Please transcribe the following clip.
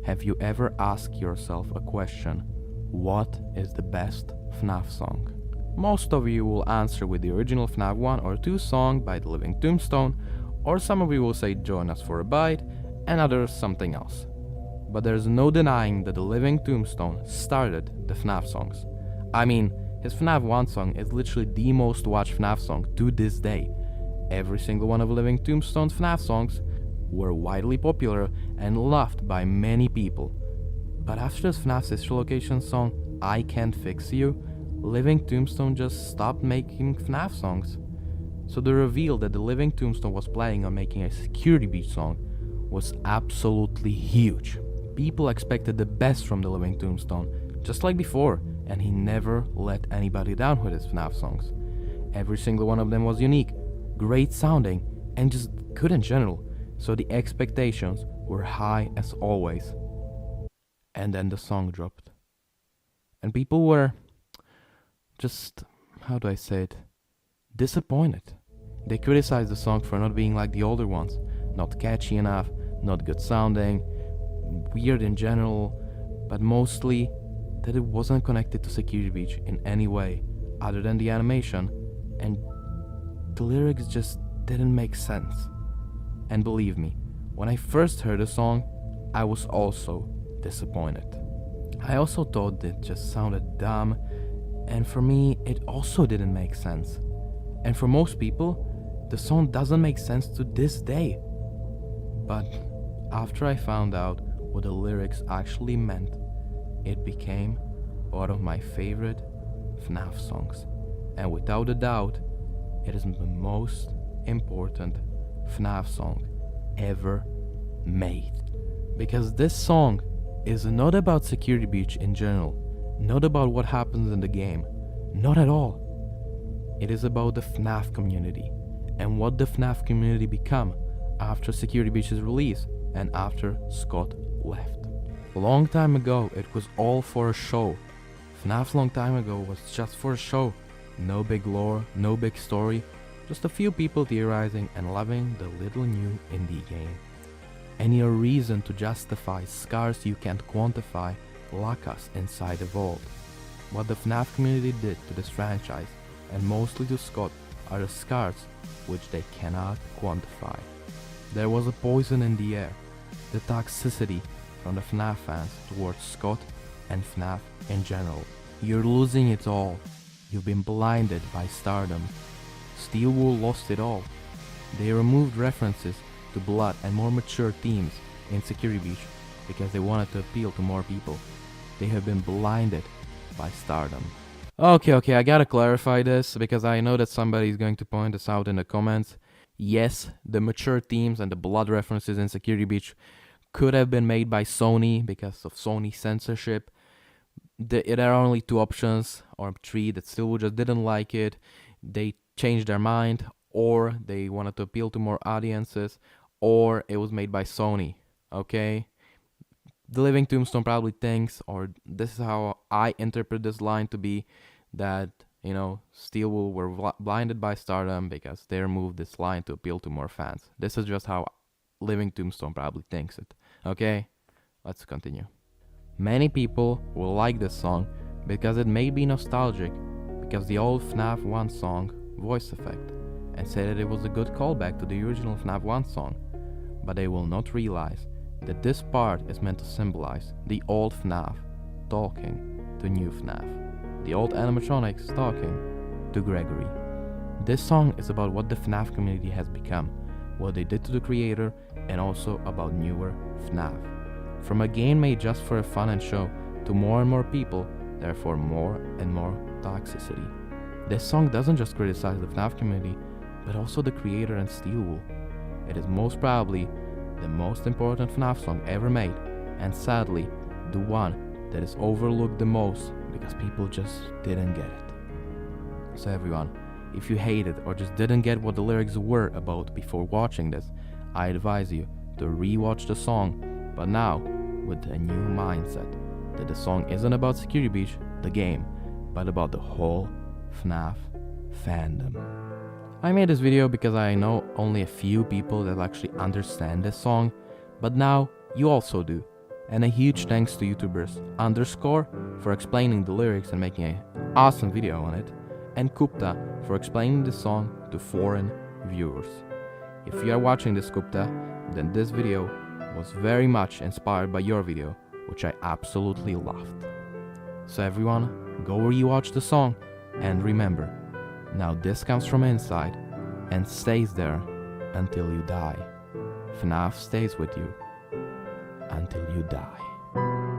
Have you ever asked yourself a question? What is the best FNAF song? Most of you will answer with the original FNAF 1 or 2 song by the Living Tombstone, or some of you will say join us for a bite, and others something else. But there's no denying that the Living Tombstone started the FNAF songs. I mean, his FNAF 1 song is literally the most watched FNAF song to this day. Every single one of Living Tombstone's FNAF songs were widely popular and loved by many people. But after this FNAF Sister Location song, I Can't Fix You, Living Tombstone just stopped making FNAF songs. So the reveal that the Living Tombstone was planning on making a Security Breach song was absolutely huge. People expected the best from the Living Tombstone, just like before, and he never let anybody down with his FNAF songs. Every single one of them was unique, great sounding, and just good in general, so the expectations were high as always. And then the song dropped. And people were just, how do I say it, disappointed. They criticized the song for not being like the older ones, not catchy enough, not good sounding, weird in general, but mostly that it wasn't connected to Security Breach in any way other than the animation, and the lyrics just didn't make sense. And believe me, when I first heard the song, I was also disappointed. I also thought it just sounded dumb, and for me, it also didn't make sense. And for most people, the song doesn't make sense to this day. But after I found out what the lyrics actually meant, it became one of my favorite FNAF songs. And without a doubt, it is the most important FNAF song ever made. Because this song is not about Security Breach in general, not about what happens in the game, not at all. It is about the FNAF community and what the FNAF community become after Security Breach's release and after Scott left. A long time ago, it was all for a show. FNAF long time ago was just for a show. No big lore, no big story, just a few people theorizing and loving the little new indie game. Any reason to justify scars you can't quantify lock us inside a vault. What the FNAF community did to this franchise, and mostly to Scott, are the scars which they cannot quantify. There was a poison in the air, the toxicity from the FNAF fans towards Scott and FNAF in general. You're losing it all. You've been blinded by stardom. Steelwool lost it all. They removed references to blood and more mature themes in Security Breach because they wanted to appeal to more people. They have been blinded by stardom. Okay, I gotta clarify this because I know that somebody is going to point this out in the comments. Yes, the mature themes and the blood references in Security Breach could have been made by Sony because of Sony censorship. There are only 2 options, or 3, that still just didn't like it. They changed their mind, or they wanted to appeal to more audiences, or it was made by Sony, okay? The Living Tombstone probably thinks, or this is how I interpret this line to be, that, Steelwool were blinded by stardom because they removed this line to appeal to more fans. This is just how Living Tombstone probably thinks it, okay? Let's continue. Many people will like this song because it may be nostalgic, because the old FNAF 1 song voice effect, and say that it was a good callback to the original FNAF 1 song, but they will not realize that this part is meant to symbolize the old FNAF talking to new FNAF, the old animatronics talking to Gregory. This song is about what the FNAF community has become, what they did to the creator, and also about newer FNAF. From a game made just for fun and show to more and more people, therefore more and more toxicity. This song doesn't just criticize the FNAF community, but also the creator and Steelwool. It is most probably the most important FNAF song ever made, and sadly, the one that is overlooked the most because people just didn't get it. So everyone, if you hated or just didn't get what the lyrics were about before watching this, I advise you to rewatch the song, but now with a new mindset, that the song isn't about Security Breach, the game, but about the whole FNAF fandom. I made this video because I know only a few people that actually understand this song, but now you also do. And a huge thanks to YouTubers Underscore for explaining the lyrics and making an awesome video on it, and Kupta for explaining the song to foreign viewers. If you are watching this, Kupta, then this video was very much inspired by your video, which I absolutely loved. So everyone, go rewatch the song, and remember, now this comes from inside and stays there until you die. FNAF stays with you until you die.